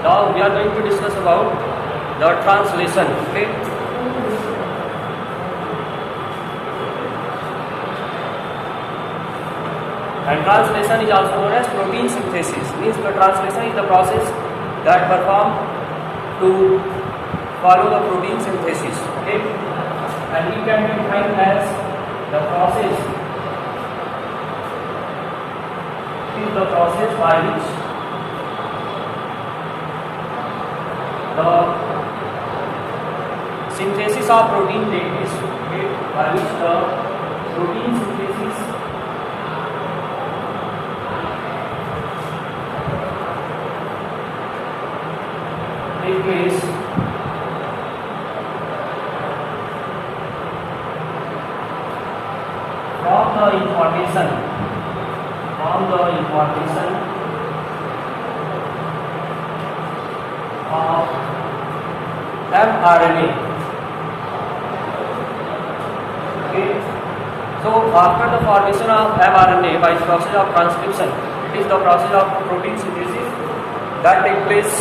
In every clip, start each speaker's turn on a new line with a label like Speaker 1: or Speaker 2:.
Speaker 1: Now we are going to discuss about the translation. Okay. And translation is also known as protein synthesis. Means the translation is the process that performed to follow the protein synthesis. Okay. And it can be defined as the process. It is the process by which the synthesis of protein takes place. Okay. By which the protein synthesis take place from the information of mRNA. Okay. So after the formation of mRNA by the process of transcription, it is the process of protein synthesis that takes place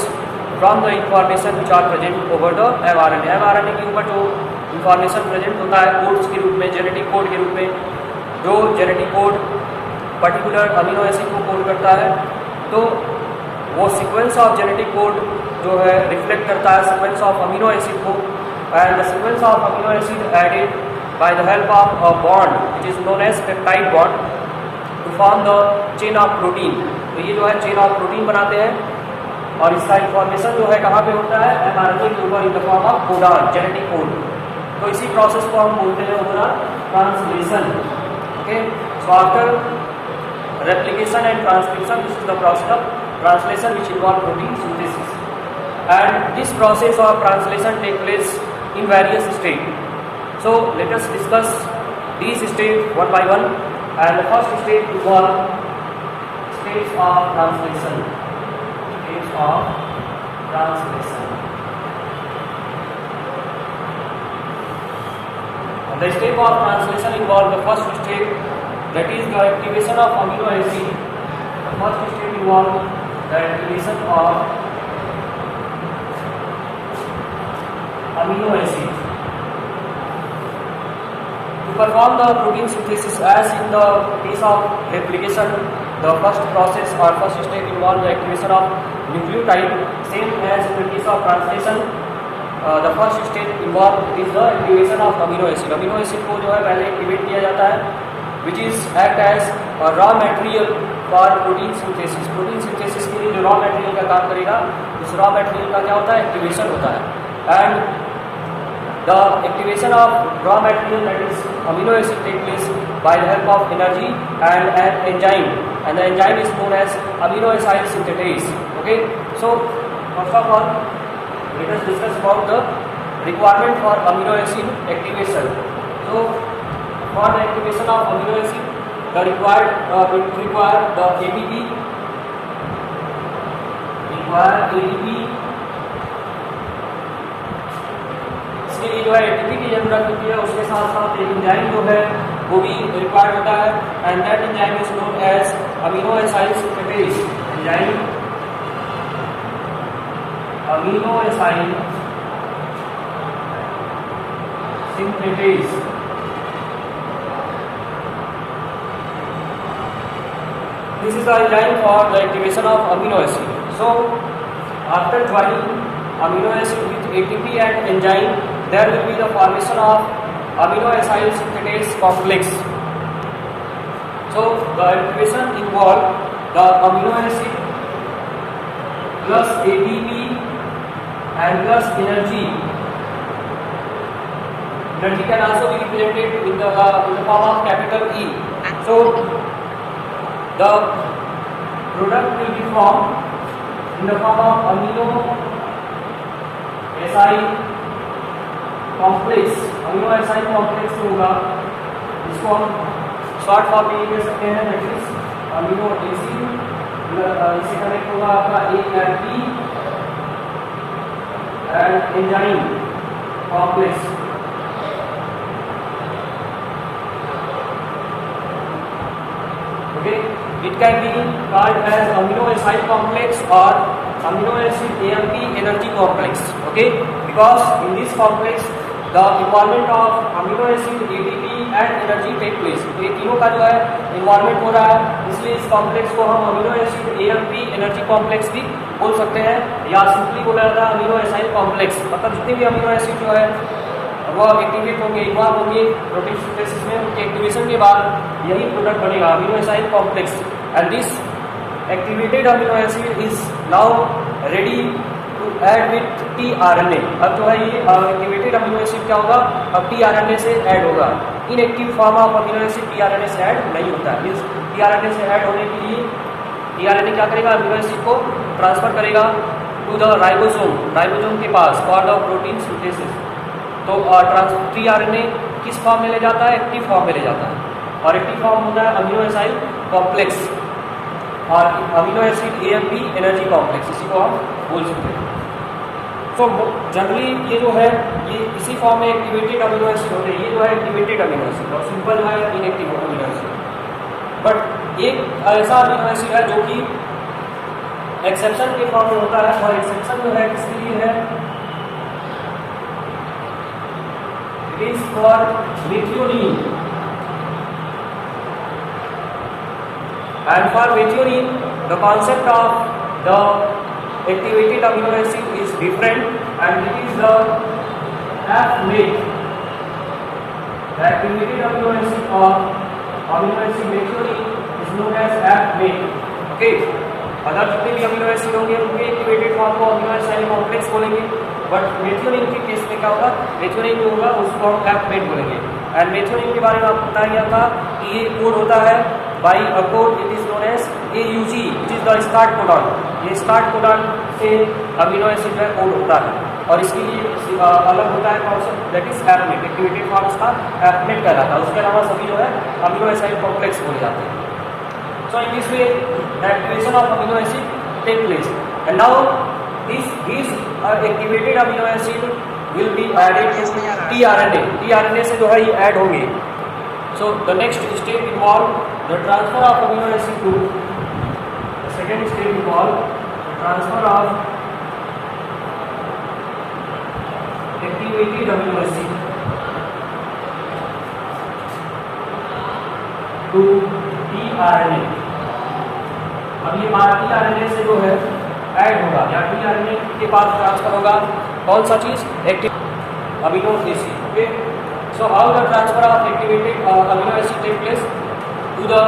Speaker 1: from the information which are present over the mRNA. mRNA के ऊपर जो information present होता है codes के रूप में, genetic code के रूप में, जो genetic code particular amino acid को कोड करता है, तो वो सीक्वेंस ऑफ जेनेटिक कोड जो है रिफ्लेक्ट करता है सीक्वेंस ऑफ अमीनो एसिड को, and the sequence of amino acid added by the help of a bond which is known as peptide bond to form the chain of protein. तो ये जो है chain of protein बनाते हैं और इसका information जो है कहाँ पे होता है mRNA के ऊपर in the form of codon, genetic code. तो इसी प्रोसेस को हम बोलते हैं overall translation. Okay. So after replication and transcription, this is the process of translation which involve protein synthesis, and this process of translation take place in various stages. So let us discuss these stages one by one, and the first stage involve stages of translation. And the stage of translation involve the first stage, that is the activation of amino acid. The first stage involves the activation of amino acid. To perform the protein synthesis, as in the case of replication, the first process or first stage involves the activation of nucleotide. Same as in the case of translation, the first stage involved is the activation of amino acid. Amino acid को जो है पहले activate किया जाता है, which is act as a raw material for protein synthesis. Protein synthesis के लिए जो raw material का काम करेगा, उस raw material का क्या होता है, activation होता है. And the activation of raw material, that is amino acid, take place by the help of energy and an enzyme, and the enzyme is known as amino acid synthetase. Okay. So first of all, let us discuss about the requirement for amino acid activation. So for the activation of amino acid, the require the ATP, इसके लिए जो है ATP की जरूरत होती है, उसके साथ साथ एक एंजाइम जो है वो भी रिक्वायर्ड होता है, and that enzyme is known as amino acid synthetase. Enzyme amino acid synthetase. This is the enzyme for the activation of amino acid. So after joining amino acid with ATP and enzyme, there will be the formation of amino acid synthetase complex. So the activation involve the amino acid plus ATP and plus energy. Energy can also be represented in the form of capital E. So the product will be formed in the form of amino acid complex. amino acid complex होगा, इसको हम short form में लिख सकते हैं, that is amino acid. इससे connect होगा आपका AMP and enzyme complex. Okay, it can be called as amino acid complex or amino acid AMP energy complex. Okay, because in this complex the involvement of amino acid ATP and energy take place. तो ये तीनों का जो है involvement हो रहा है, इसलिए इस कॉम्प्लेक्स को हम amino acid AMP energy complex भी बोल सकते हैं, या सिंपली बोला जाता है अमीनो एसाइल कॉम्प्लेक्स। मतलब जितने भी अमीनो एसिड जो है वो एक्टिवेट होंगे, इन्वॉल्व होंगे प्रोटीन सिंथेसिस में, उनके एक्टिवेशन के बाद यही प्रोडक्ट बनेगा amino acyl complex. And this activated amino acid is now ready to add with tRNA। अब जो है ये एक्टिवेटेड अमीनो एसिड क्या होगा, अब tRNA से ऐड होगा। Inactive form of amino acid tRNA से ऐड नहीं होता है। मीन्स tRNA से ऐड होने के लिए tRNA क्या करेगा, अमीनो एसिड को ट्रांसफर करेगा टू द राइबोसोम के पास फॉर द प्रोटीन सिंथेसिस। तो tRNA किस फॉर्म में ले जाता है, एक्टिव फॉर्म में ले जाता है, और एक्टिव फॉर्म होता है अमीनो एसाइल कॉम्प्लेक्स और amino acid AMP energy complex, इसी को हम बोल सकते हैं। तो जनरली ये जो है ये इसी फॉर्म में एक्टिवेटेड अमीनो एसिड होते हैं, ये जो है एक्टिवेटेड अमीनो एसिड, और सिंपल जो है इनएक्टिव अमीनो एसिड। बट एक ऐसा अमीनो एसिड है जो कि एक्सेप्शन के फॉर्म में होता है, और एक्सेप्शन जो है किसके लिए है, it is for methionine. And for methionine, the concept of the activated amino acid is different, and it is the F-mate. The activated amino acid of amino acid methionine is known as F-mate. Okay. Other जितने भी amino acid होंगे उनके activated form को amino acyl complex बोलेंगे, but methionine के case में क्या होगा, मेथियोनिन जो होगा उसको हम F-mate बोलेंगे। एंड मेथियोनिन के बारे में आपको बताया गया था कि ये कोड होता है by a code, it is known as AUG, which is the start codon। ये स्टार्ट कोडॉन से अमीनो एसिड का कोड होता है, और इसके लिए अलग होता है concept, that is F-mate। Activated form इसका F-mate कहलाता है, उसके अलावा सभी जो है अमीनो एसाइड कॉम्प्लेक्स बोले जाते हैं। So in this way the activation of amino acid take place, and now this activated amino acid will be added to tRNA। tRNA से जो है ये ऐड होंगे। So the next step involve the transfer of amino acid to the second step involve the transfer of activated amino acid to tRNA। अब ये tRNA से जो है ऐड होगा, या tRNA के पास ट्रांसफर होगा कौन सा चीज, active amino acid. Okay, so how the transfer of activated amino acid take place to the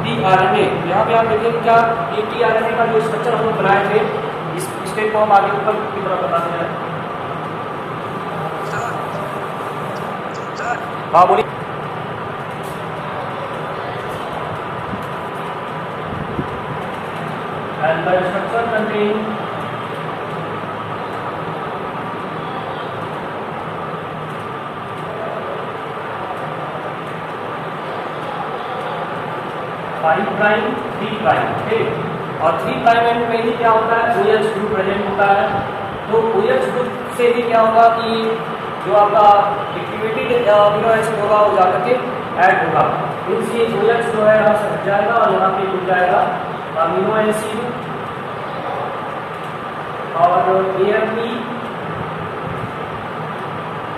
Speaker 1: tRNA। यहाँ पे आप देखेंगे क्या, ये tRNA का जो स्ट्रक्चर हम लोग बनाए थे, इस स्टेप को हम आगे ऊपर की तरफ बताते हैं। हाँ बोलिए। And the structure contain five prime, 3 prime. Okay, और 3 प्राइम एंड में ही क्या होता है, OH ग्रुप प्रेजेंट होता है। तो OH ग्रुप से ही क्या होगा कि जो आपका एक्टिवेटेड अमीनो एसिड होगा वो जाकर के ऐड होगा। इसलिए OH जो है यहाँ से हट जाएगा और यहाँ पे जुड़ जाएगा अमीनो एसिड और AMP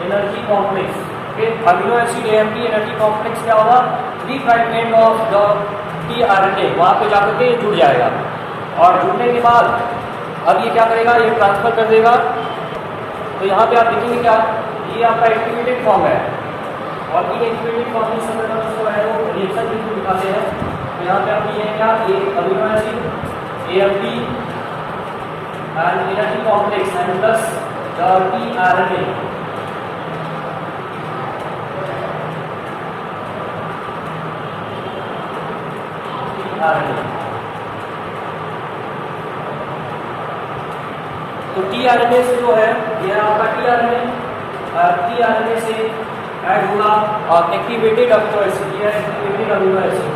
Speaker 1: energy complex. Okay, amino acid AMP energy complex क्या होगा, 3 prime end of the tRNA वहाँ पे जाकर के जुड़ जाएगा, और जुड़ने के बाद अब ये क्या करेगा, ये ट्रांसफर कर देगा। तो यहाँ पे आप देखेंगे क्या, ये आपका एक्टिवेटेड फॉर्म है, और इन एक्टिवेटेड फॉर्म में जो है वो रिएक्शन बिल्कुल दिखाते हैं। तो यहाँ पे आप ये क्या, ये amino acid AMP and energy complex and plus the tRNA। तो tRNA से जो है ये आपका tRNA से ऐड होगा और एक्टिवेटेड अमीनो एसिड, ये एक्टिवेटेड अमीनो एसिड,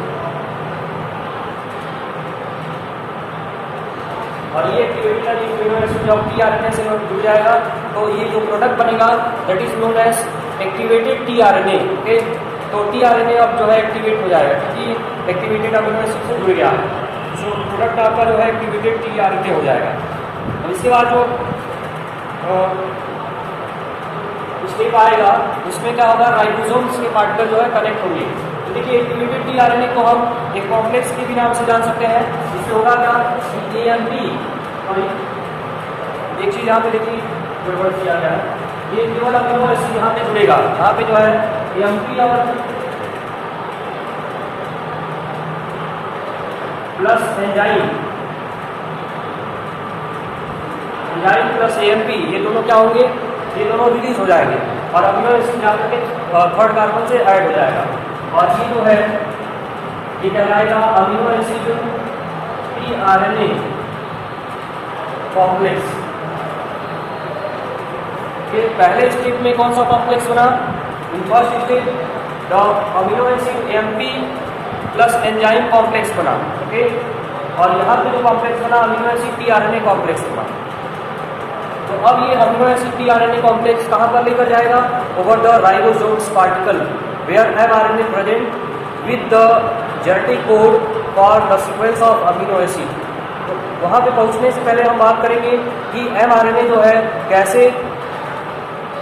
Speaker 1: और ये एक्टिवेटेड अमीनो एसिड जब tRNA से जुड़ जाएगा तो ये जो प्रोडक्ट बनेगा that is known as activated tRNA। Okay, तो tRNA अब जो है एक्टिवेट हो जाएगा क्योंकि एक्टिवेटेड अमीनो एसिड से जुड़ गया, जो प्रोडक्ट आपका जो है एक्टिवेटेड tRNA हो जाएगा। इसके बाद जो स्टेप आएगा उसमें क्या होगा, राइबोसोम्स के पार्टिकल जो है कनेक्ट होंगे। तो देखिए एक्टिवेटेड टीआरएनए को हम एक कॉम्प्लेक्स के भी नाम से जान सकते हैं। इससे होगा क्या, AMP। और एक चीज यहाँ पे देखिए गड़बड़ किया गया है, ये केवल अमीनो एसिड यहाँ पे जुड़ेगा, यहाँ पे जो है AMP और प्लस एंजाइम प्लस AMP, ये दोनों क्या होंगे, ये दोनों रिलीज हो जाएंगे और अमीनो एसिड जाकर के थर्ड कार्बन से ऐड हो जाएगा। और ये जो है ये कहलाएगा अमीनो एसिड टीआरएनए कॉम्प्लेक्स। फिर पहले स्टेप में कौन सा कॉम्प्लेक्स बना, in first step the amino acid AMP plus enzyme complex बना। ओके, और यहाँ पे जो कॉम्प्लेक्स बना अमीनो एसिड टीआरएनए कॉम्प्लेक्स बना। तो अब ये अमीनो एसिड टीआरएनए कॉम्प्लेक्स कहाँ पर लेकर जाएगा, over the ribosomes particle where mRNA present with the genetic code for the sequence of amino acid. तो वहाँ पे पहुँचने से पहले हम बात करेंगे कि mRNA जो है कैसे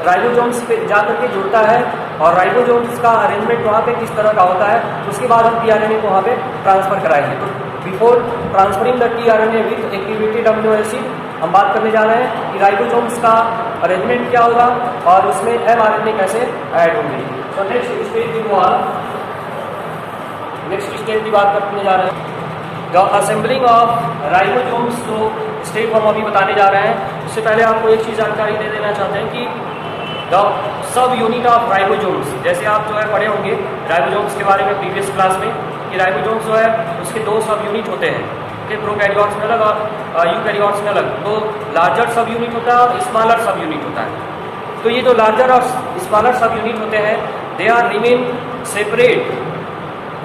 Speaker 1: राइबोसोम्स पे जाकर के जुड़ता है और राइबोसोम्स का अरेंजमेंट वहाँ पे किस तरह का होता है। उसके बाद हम टीआरएनए को वहाँ पे ट्रांसफर कराएंगे। तो before transferring the tRNA with activated amino acid हम बात करने जा रहे हैं कि राइबोसोम्स का अरेंजमेंट क्या होगा और उसमें mRNA कैसे ऐड होंगे। तो नेक्स्ट स्टेप की बात करने जा रहे हैं, द असेंबलिंग ऑफ राइबोसोम्स। तो स्टेप हम अभी बताने जा रहे हैं। उससे पहले आपको एक चीज़ जानकारी दे देना चाहते हैं कि the sub unit of ribosomes, जैसे आप जो है पढ़े होंगे राइबोसोम्स के बारे में प्रीवियस क्लास में कि राइबोसोम्स जो है उसके दो सब यूनिट होते हैं, कि प्रोकैरियोट्स में अलग और यूकैरियोट्स में अलग। तो लार्जर सब यूनिट होता है और स्मॉलर सब यूनिट होता है। तो ये जो लार्जर और स्मॉलर सब यूनिट होते हैं they are remain separate.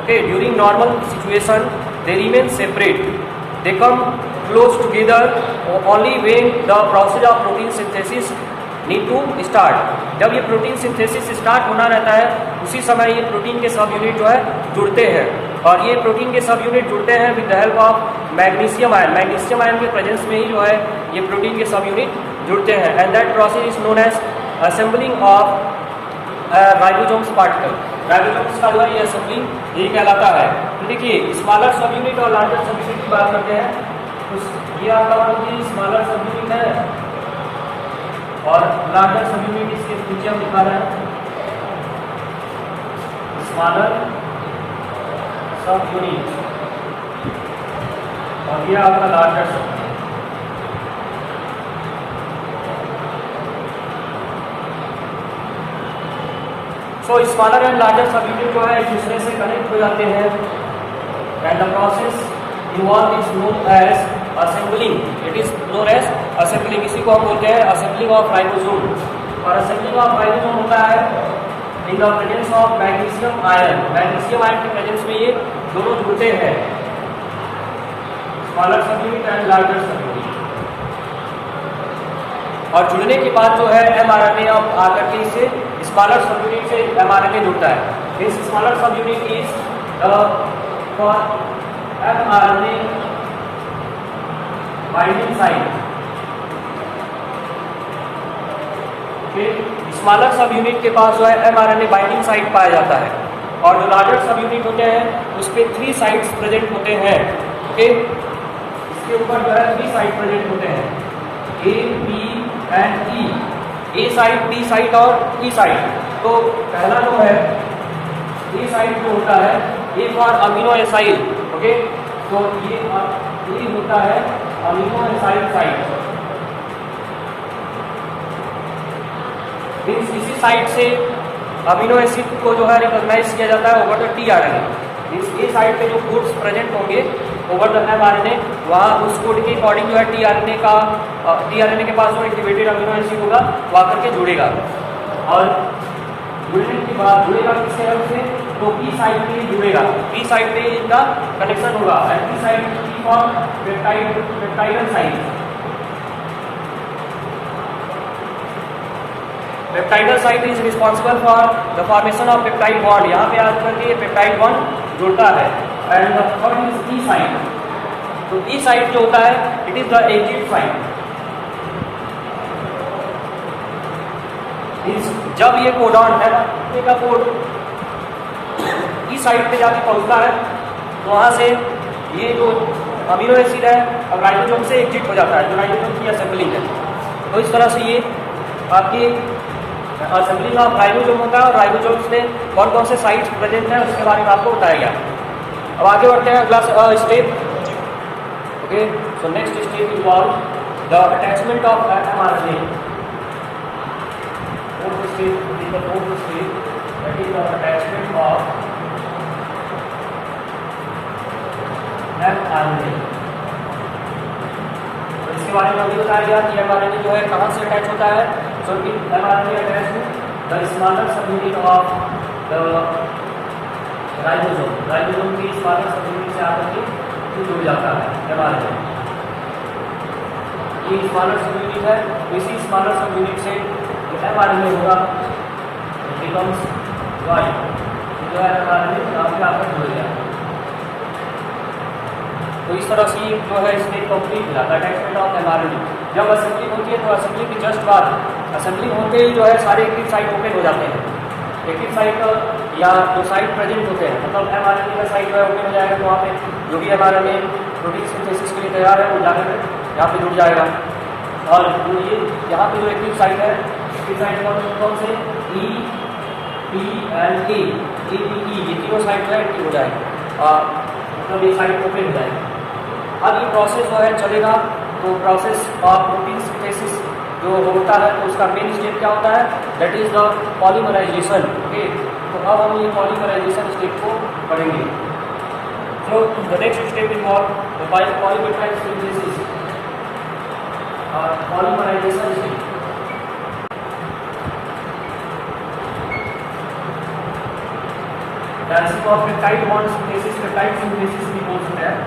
Speaker 1: Okay, during normal situation they remain separate, they come close together only when the process of protein synthesis need to start. जब ये प्रोटीन सिंथेसिस स्टार्ट होना रहता है उसी समय ये प्रोटीन के सब यूनिट जो है जुड़ते हैं। और ये प्रोटीन के सब यूनिट जुड़ते हैं with the help of magnesium ion. Magnesium ion के प्रेजेंस में ही जो है ये प्रोटीन के सब यूनिट जुड़ते हैं। And that process is known as assembling of ribosomes particle. Ribosomes का जो है ये असेंबलिंग यही कहलाता है। तो देखिए स्मॉलर सब यूनिट और लार्जर सब यूनिट की बात करते हैं। तो ये आपका स्मॉलर सब यूनिट है और लार्जर सब यूनिट इसके नीचे हम दिखा रहे हैं, स्मॉलर सब यूनिट और ये आपका larger subunit. So smaller and larger subunit जो है एक दूसरे से कनेक्ट हो जाते हैं and the process involve is known as assembling. It is known as assembling. इसी को हम बोलते हैं असेंबलिंग ऑफ राइबोसोम। और असेंबलिंग ऑफ राइबोसोम होता है in the presence of magnesium ion. Magnesium ion के प्रेजेंस में ये दोनों जुड़ते हैं, smaller subunit and larger subunit. और जुड़ने के बाद जो है mRNA अब आकर के इससे स्मॉलर सब यूनिट से mRNA जुड़ता है। दिस स्मॉलर सब unit is for mRNA binding site. Smaller सब यूनिट के पास जो है mRNA बाइंडिंग साइट पाया जाता है और जो लार्जर सब यूनिट होते हैं उस पे 3 साइट्स प्रेजेंट होते हैं। ओके, इसके ऊपर जो है 3 साइट प्रेजेंट होते हैं, A, B and E। A site, B site और E साइट। तो पहला जो है A साइट जो होता है A for amino acyl. Okay, तो ये होता है अमीनो एसाइल साइट। इसी साइट से अमीनो एसिड को जो है रिकॉग्नाइज किया जाता है over the tRNA. Means A site पे जो कोड्स प्रेजेंट होंगे ओवर द mRNA, वहाँ उस कोड के अकॉर्डिंग जो है टीआरएनए के पास जो एक्टिवेटेड अमीनो एसिड होगा वो आकर के जुड़ेगा। और जुड़ने के बाद जुड़ेगा किससे हेल्प से, तो पी साइट पे जुड़ेगा। पी साइट पे इनका कनेक्शन होगा and P site for peptidyl site. Peptidyl site is responsible for the formation of peptide bond. यहाँ पे आकर के पेप्टाइड बॉन्ड जुड़ता है। And the third is E site. तो ई साइट जो होता है it is the edged site. Means जब ये कोडॉन है ना, ये का कोड इस साइड पे जाके पहुंचता है तो वहाँ से ये जो अमीनो एसिड है अब राइबोसोम से एग्जिट हो जाता है, जो राइबोसोम की असेंबलिंग है। तो इस तरह से ये आपकी असेंबलिंग ऑफ राइबोसोम होता है, और राइबोसोम्स में कौन कौन से साइट्स प्रेजेंट हैं उसके बारे में आपको बताया गया। अब आगे बढ़ते हैं अगला step. Okay, so next step involve the attachment of mRNA। Fourth step is the fourth step, that is the attachment of mRNA। तो इसके बारे में अभी बताया गया कि mRNA जो है कहाँ से अटैच होता है। सो mRNA attach the smaller subunit of the ribosome, ribosome की स्मॉलर सबयूनिट से आकर के जुड़ जाता है mRNA। ये स्मॉलर सबयूनिट है, इसी स्मॉलर सबयूनिट से mRNA होगा, बिकम्स वाइट, जो है mRNA आपके आकर जुड़ गया। तो इस तरह से जो है इसमें कंप्लीट हो जाता है अटैचमेंट ऑफ mRNA। जब असेंबलिंग होती है तो असेंबलिंग के जस्ट बाद, असेंबलिंग होते ही जो है सारे एक्टिव साइट ओपन हो जाते हैं। एक्टिव साइट या जो साइट प्रेजेंट होते हैं, मतलब mRNA का साइट जो है ओपन हो जाएगा, तो वहाँ पे जो भी mRNA प्रोटीन सिंथेसिस के लिए तैयार है वो जाकर यहाँ पे जुड़ जाएगा। और जो ये यहाँ पे जो एक्टिव साइट है, एक्टिव साइट कौन से E, P and A, ये तीनों साइट जो है एक्टिव हो जाएगी, मतलब ये साइट ओपन हो जाएगी। अब ये प्रोसेस जो है चलेगा, तो प्रोसेस ऑफ प्रोटीन सिंथेसिस जो होता है तो उसका मेन स्टेप क्या होता है, that is the polymerization. Okay, तो अब हम ये पॉलीमराइजेशन स्टेप को पढ़ेंगे। So the next step involve the polypeptide synthesis और polymerization step. Direction of peptide bond synthesis, peptide synthesis भी बोल सकते हैं।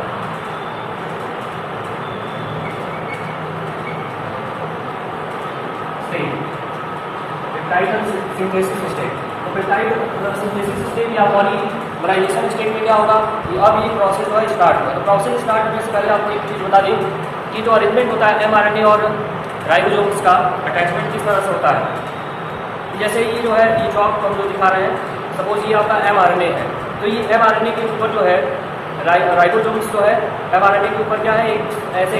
Speaker 1: पेप्टाइड सिंथेसिस स्टेप, तो पेप्टाइड सिंथेसिस स्टेप या पॉलीमराइजेशन स्टेप में क्या होगा कि अब ये प्रोसेस जो है स्टार्ट होगा। तो प्रोसेस स्टार्ट होने से पहले आपको एक चीज़ बता दें कि जो अरेंजमेंट होता है mRNA और राइबोसोम्स का अटैचमेंट किस तरह से होता है। जैसे ये जो है ये चौक हम जो दिखा रहे हैं, सपोज ये आपका mRNA है, तो ये mRNA के ऊपर जो है राइबोसोम्स जो है mRNA के ऊपर क्या है, एक ऐसे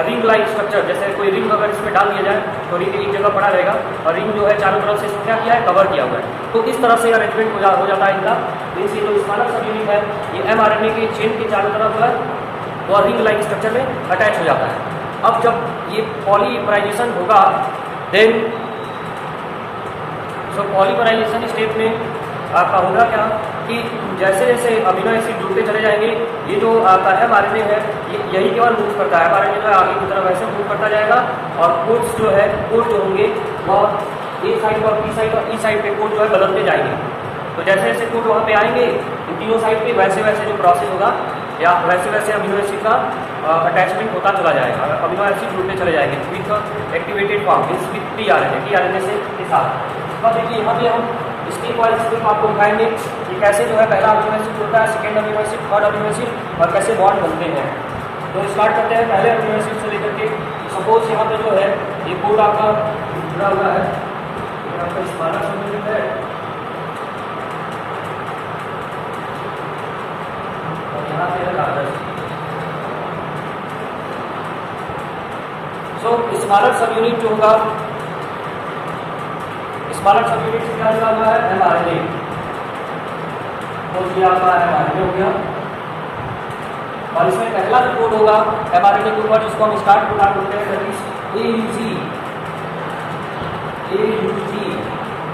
Speaker 1: रिंग लाइक स्ट्रक्चर, जैसे कोई रिंग अगर इसमें डाल दिया जाए तो रिंग एक जगह पड़ा रहेगा और रिंग जो है चारों तरफ से इसको क्या किया है, कवर किया हुआ है। तो इस तरह से अरेंजमेंट हो जाता है इनका। मीन्स ये जो स्मॉलर सबयूनिट है ये mRNA के चेन के चारों तरफ जो है वो रिंग लाइक स्ट्रक्चर में अटैच हो जाता है। अब जब ये पॉलीमराइजेशन होगा देन पॉलीमराइजेशन स्टेप में आपका होगा क्या कि जैसे जैसे अमीनो एसिड जुड़ते चले जाएंगे, ये जो आपका mRNA है ये यही केवल मूव करता है, mRNA जो है आगे की तरफ ऐसे मूव करता जाएगा और कोड्स जो है कोड जो होंगे वह A साइड और B साइड और E साइड पे कोड जो है बदलते जाएंगे। तो जैसे जैसे कोड वहाँ पे आएंगे इन तीनों साइड पे वैसे वैसे जो प्रोसेस होगा या वैसे वैसे अमीनो एसिड का अटैचमेंट होता चला जाएगा, अमीनो एसिड जुड़ते चले जाएंगे with activated form, means with tRNA से के साथ। तो देखिए यहाँ पे हम स्टेप वाइज स्टेप आपको दिखाएंगे कि कैसे जो है पहला अमीनो एसिड होता है, second amino acid, third amino acid और कैसे बॉन्ड बनते हैं। तो स्टार्ट करते हैं पहले अमीनो एसिड से लेकर के। सपोज यहाँ पे जो है ये कोड आपका जुड़ा हुआ है, आपका स्मॉलर सबयूनिट है और यहाँ पे है लार्जर। सो स्मॉलर सबयूनिट जो होगा, स्मॉलर सबयूनिट से क्या जुड़ा हुआ है, mRNA। तो ये आपका mRNA हो गया और इसमें पहला जो कोड होगा mRNA के ऊपर जिसको हम स्टार्ट कोड बोलते हैं, दैट इज AUG।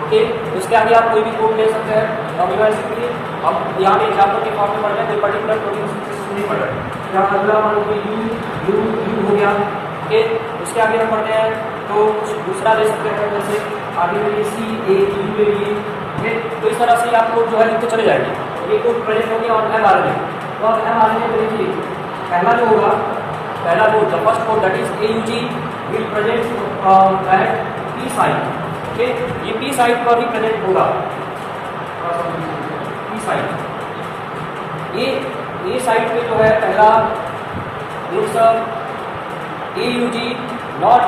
Speaker 1: ओके, उसके आगे आप कोई भी कोड ले सकते हैं अमीनो एसिड के लिए। हम यहाँ पे एग्जाम्पल के फॉर्म में पढ़ रहे हैं, कोई पर्टिकुलर प्रोटीन सिंथेसिस नहीं पढ़ रहे हैं। यहाँ अगला मान लो U हो गया। ओके, उसके आगे हम पढ़ते हैं तो दूसरा ले सकते हैं, जैसे आगे में CAU ले लिए। तो इस तरह से आप कोड जो है लिखते चले जाएंगे। ये कोड प्रेजेंट हो गया और mRNA। तो अब mRNA में देखिए पहला जो होगा, पहला code the first code that is AUG will present at P site. Okay, ये P साइट पर ही प्रेजेंट होगा, P साइट। ये साइट पे जो है पहला AUG not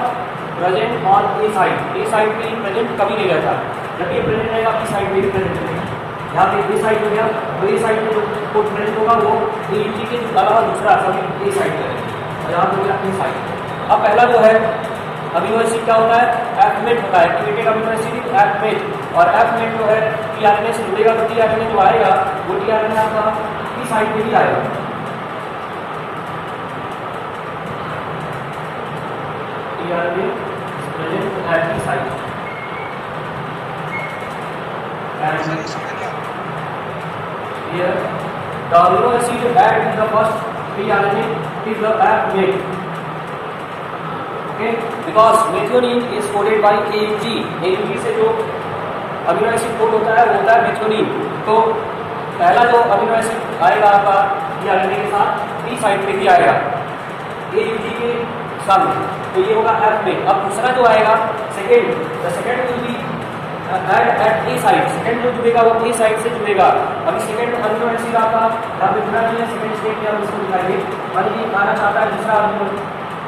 Speaker 1: present on A side, A side पे प्रेजेंट कभी नहीं रहता, जब ये प्रेजेंट रहेगा बी साइड पे भी प्रेजेंट रहेगा। यहाँ पे ए साइड हो गया, तो ए साइड पे जो प्रेजेंट होगा वो ए के अलावा दूसरा सभी ए साइड पे रहेगा, और यहाँ पे हो गया ए साइड। अब पहला जो है अमीनो एसिड क्या होता है, एफमेट होता है, एक्टिवेटेड अमीनो एसिड एफमेट, और एफमेट जो है टीआरएनए से जुड़ेगा, तो टीआरएनए जो आएगा वो टीआरएनए आपका बी साइड पे ही आएगा। TRNA present at B side and here the amino acid add in the first tRNA is the F-mate. Okay, because methionine is coded by AUG. AUG से जो अमीनो एसिड कोड होता है वो होता है मेथियोनिन। तो पहला जो अमीनो एसिड आएगा आपका tRNA के साथ बी साइड पे ही आएगा AUG के सामने, तो ये होगा F-mate। अब दूसरा जो आएगा second, the second will be add at A side, second जो जुड़ेगा वो ए साइड से जुड़ेगा। अभी सेकेंड अमीनो एसिड आपका यहाँ पे जुड़ा नहीं है, सेकेंड स्टेप में हम इसको दिखाएंगे। मान लीजिए आना चाहता है दूसरा अमीनो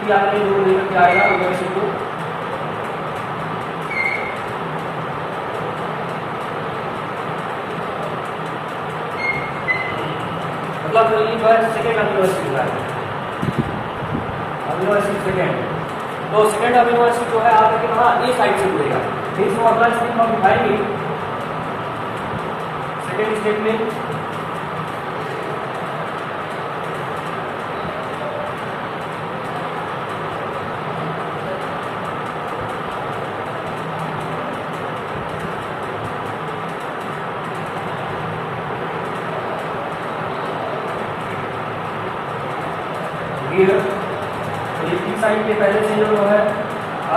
Speaker 1: टीआरएनए जो लेकर के आएगा अमीनो एसिड को, मतलब ये जो है सेकेंड अमीनो एसिड जुड़ा है, अमीनो एसिड सेकेंड। तो सेकेंड अमीनो एसिड जो है आप देखिए वहाँ ए साइड से जुड़ेगा, इसको अगला स्टेप हम दिखाएंगे सेकेंड स्टेप में। ये बी साइड के पहले से जो है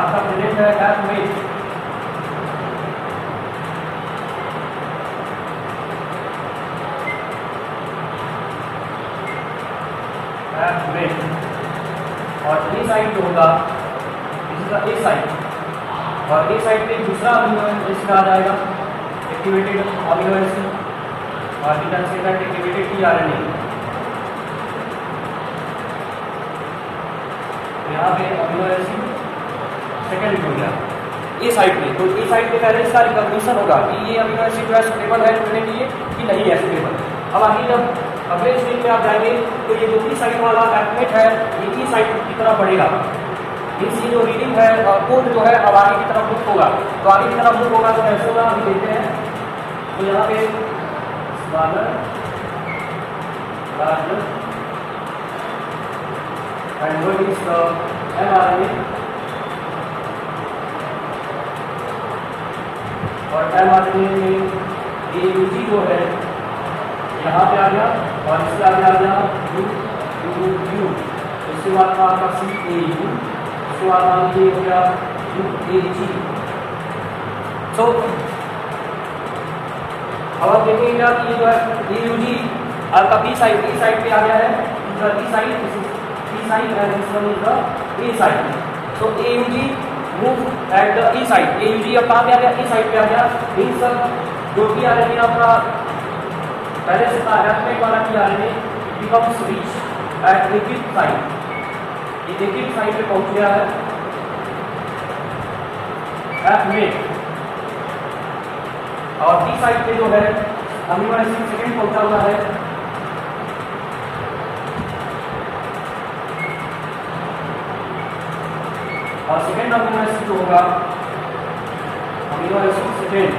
Speaker 1: आपका प्रेजेंट है F-mate, और ए साइड जो होगा इसका ए साइड, और ए साइड पे दूसरा अमीनो एसिड आ जाएगा एक्टिवेटेड अमीनो एसिड, और we can say that activated tRNA. यहाँ पे अमीनो एसिड सेकेंड हो गया ए साइड पे, तो ए साइड पे पहले इसका रिकॉग्निशन होगा कि ये अमीनो एसिड जो है सुटेबल है जुड़ने के लिए कि नहीं है सुटेबल। अब आगे जब अगले स्टेज में आप जाएंगे तो ये जो बी साइड वाला एफमेट है ये ई साइड की तरफ बढ़ेगा, इसकी जो रीडिंग है कोड जो है अब आगे की तरफ मुक्त होगा। तो आगे की तरफ मुक्त होगा तो कैसे होगा हम देखते हैं। तो यहाँ पे smaller larger and what is the mRNA, और mRNA में AUG जो है यहाँ पे आ गया, और इसके आगे आ गया U, इसके बाद आपका CAU, इसके बाद आपका ये हो गया UAG। सो अब आप देखेंगे क्या कि ये जो है AUG आपका बी साइड पे आ गया है, B side and this one is the A side. So AUG move at the E side. AUG अब कहाँ पे आ गया, E side पे आ गया। इन सब जो भी RNA आपका पहले से था एफमेट वाला RNA becomes rich at negative side, ये negative side पे पहुँच गया है एफमेट, और B side पे जो है अमीनो एसिड सेकेंड पहुँचा हुआ है और सेकेंड अमीनो एसिड जो होगा amino acid second,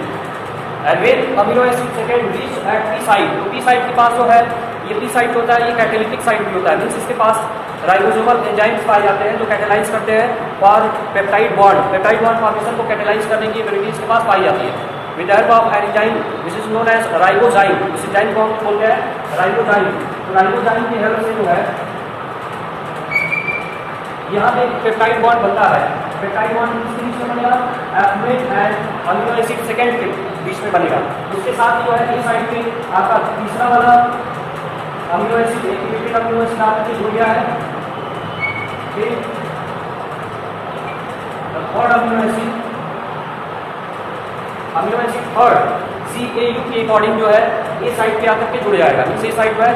Speaker 1: and when amino acid second reach at P side, तो पी साइड के पास जो है ये पी साइड होता है, ये कैटालिटिक साइड भी होता है, मीन्स इसके पास राइबोसोमल एंजाइम्स पाए जाते हैं जो कैटालाइज करते हैं और पेप्टाइड बॉन्ड फॉर्मेशन को कैटालाइज करने की एबिलिटी इसके पास पाई जाती है with help of an enzyme which is known as ribozyme. इस एंजाइम को हम बोलते हैं राइबोजाइम। तो राइबोजाइम की हेल्प से जो है यहाँ पे पेप्टाइड बॉन्ड बनता है, पेप्टाइड बॉन्ड किसके बीच में बनेगा, एफमेट एंड अमीनो एसिड सेकेंड के बीच में बनेगा। उसके साथ जो है इस साइड पे आपका तीसरा वाला amino acid activated amino acid आपके जुड़ गया है, third amino acid third CAU के अकॉर्डिंग जो है ए साइड पे आकर के जुड़ जाएगा। इस साइड जो है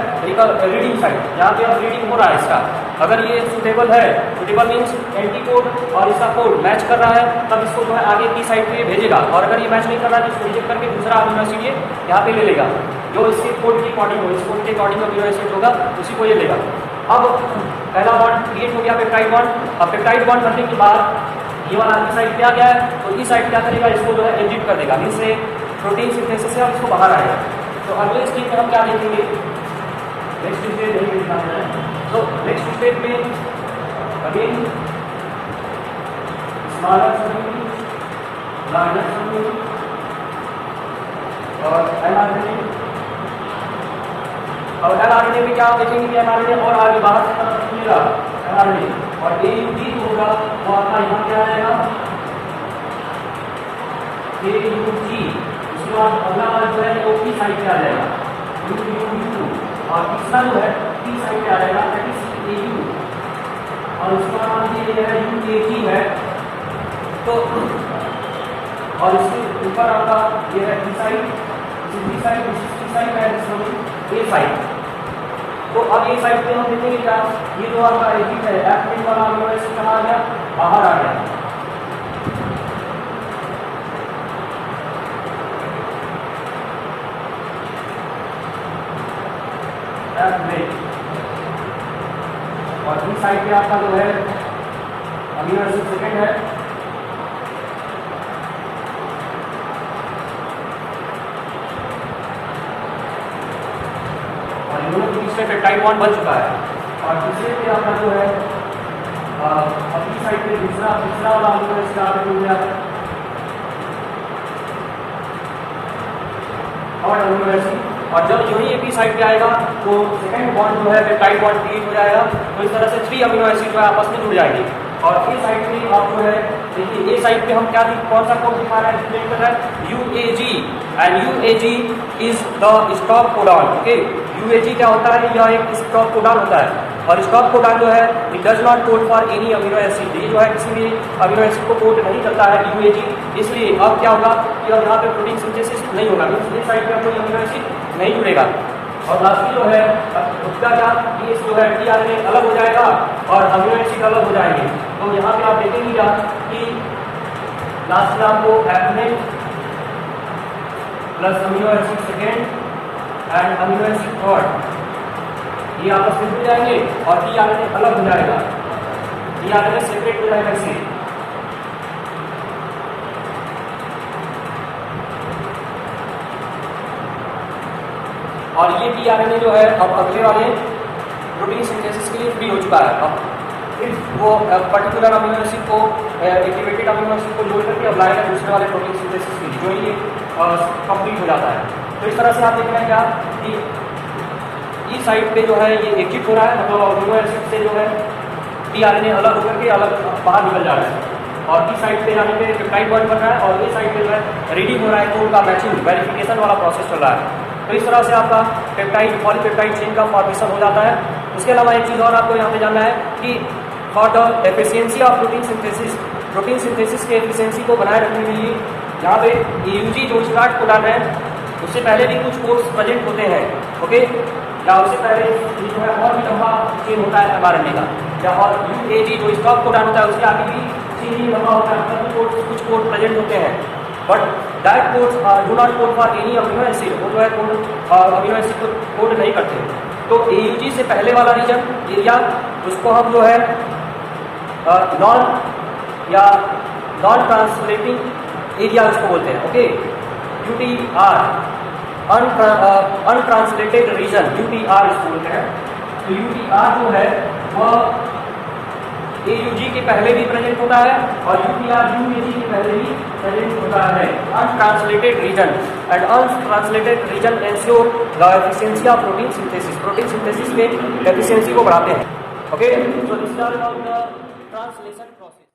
Speaker 1: रीडिंग साइड, जहाँ पे अब रीडिंग हो रहा है इसका, अगर ये सुटेबल है, सुटेबल मीन्स एंटीकोड और इसका कोड मैच कर रहा है, तब इसको जो है आगे की साइड पे भेजेगा, और अगर ये मैच नहीं कर रहा है तो इसको रिजेक्ट करके दूसरा अमीनो एसिड ये यहाँ पे ले लेगा, जो इसके कोड के अकॉर्डिंग हो, इस कोड के अकॉर्डिंग अमीनो एसिड होगा उसी को ये लेगा। अब पहला बॉन्ड क्रिएट हो गया पेप्टाइड बॉन्ड। अब पेप्टाइड बॉन्ड करने के बाद ये वाला इस साइड पे आ गया है, तो इस साइड क्या करेगा, इसको जो है एग्जिट कर देगा, मीन्स से प्रोटीन सिंथेसिस से और इसको बाहर आएगा। तो अगले स्टेज में हम क्या देखेंगे, नेक्स्ट स्टेज यही दिखाना है। तो नेक्स्ट स्टेज में अगेन स्मॉलर समूह, लार्जर समूह और एमआरएनए। और एमआरएनए में क्या देखेंगे कि एमआरएनए और आगे बाहर से तरफ निकलेगा एमआरएनए, और एयूजी जो होगा वो आपका यहाँ क्या आएगा, एयूजी। उसके बाद अगला वाला जो है वो पी साइड पे आ जाएगा, यू, और तीसरा जो है पी साइड पे आ जाएगा, दैट इज एयू, और उसके बाद ये है यूएजी है। तो और इसके ऊपर आपका ये है बी साइड, बी साइड, सी साइड है, ए साइड। तो अब ए साइड पे हम देखेंगे क्या, ये जो आपका एसिड है एक्टिव वाला अमीनो एसिड कहाँ आ गया, बाहर आ गया। और बी साइड पे आपका जो है अमीनो एसिड सेकेंड है, तीसरे पेप्टाइड बॉन्ड बन चुका है। और तीसरे पे आपका जो है अपनी साइड पे तीसरा वाला अमीनो एसिड आपको मिल गया है, और अमीनो एसिड। और जब जो ही एपी साइड पे आएगा तो सेकंड बॉन्ड जो है पेप्टाइड बॉन्ड क्रिएट हो जाएगा। तो इस तरह से 3 अमीनो एसिड जो है आपस में जुड़ जाएंगे। और ए साइड पे आप जो है देखिए, ए साइड पे हम क्या कौन सा कोड दिखा रहा है, एक्सप्लेन कर रहा है, यूएजी, and यूएजी is the stop codon. Okay, यूएजी क्या होता है, यह एक स्टॉप कोडॉन होता है, और स्टॉप कोडॉन जो है it does not code for any amino acid, ये जो है किसी भी अमीनो एसिड को कोड नहीं करता है यूएजी। इसलिए अब क्या होगा कि अब यहाँ पे प्रोटीन सिंथेसिस नहीं होगा, इस साइड पे कोई अमीनो एसिड नहीं जुड़ेगा। और लास्ट जो है उसका क्या, ये जो है टीआरएनए अलग हो जाएगा और अमीनो एसिड अलग हो जाएंगे। तो यहाँ पे आप देखेंगे क्या कि लास्ट में आपको एथनिन plus amino acid second and amino acid third, ये आपस में जुड़ जाएंगे और टीआरएनए अलग हो जाएगा, टीआरएनए सेपरेट हो जाएगा इससे। और ये टीआरएनए जो है अब अगले वाले प्रोटीन सिंथेसिस के लिए फ्री हो चुका है। अब फिर वो पर्टिकुलर अमीनो एसिड को एक्टिवेटेड अमीनो एसिड को जोड़ करके अब लाएगा दूसरे वाले प्रोटीन सिंथेसिस के लिए, जो ये कंप्लीट हो जाता है। तो इस तरह से आप देख रहे हैं क्या कि इस साइड पे जो है ये एग्जिट हो रहा है, मतलब अमीनो एसिड से जो है टीआरएनए अलग होकर के अलग बाहर निकल जा रहा है, और इस साइड पे जाने पे पेप्टाइड बॉन्ड बन रहा है, और इस साइड पे जो है रीडिंग हो रहा है, कोड का मैचिंग वेरिफिकेशन वाला प्रोसेस चल रहा है। तो इस तरह से आपका पेप्टाइड पॉलीपेप्टाइड चेन का फॉर्मेशन हो जाता है। उसके अलावा एक चीज़ और आपको यहाँ पे जानना है कि for the efficiency of protein synthesis के एफिशिएंसी को बनाए रखने के लिए यहाँ पे एयूजी जो स्टार्ट कोडॉन है उससे पहले भी कुछ कोड्स प्रेजेंट होते हैं। ओके, या उससे पहले जो है और भी लंबा चेन होता है एमआरएनए का, या और यूएजी जो स्टॉप कोडॉन होता है उसके आगे भी चेन ही लंबा होता है, मतलब कुछ कोड प्रेजेंट होते हैं, but that codes do not code for any amino acid, वो जो है कोड अमीनो एसिड को कोड नहीं करते। तो एयूजी से पहले वाला रीजन एरिया उसको हम जो है नॉन ट्रांसलेटिंग एरिया उसको बोलते हैं। Okay, UTR untranslated region, UTR इसको बोलते हैं। तो यूटीआर जो है वह एयूजी के पहले भी प्रेजेंट होता है और यूटीआर यूएजी के पहले भी प्रेजेंट होता है। Untranslated region and untranslated region ensure the efficiency of protein synthesis के एफिशिएंसी को बढ़ाते हैं। Okay, so this is all about the translation.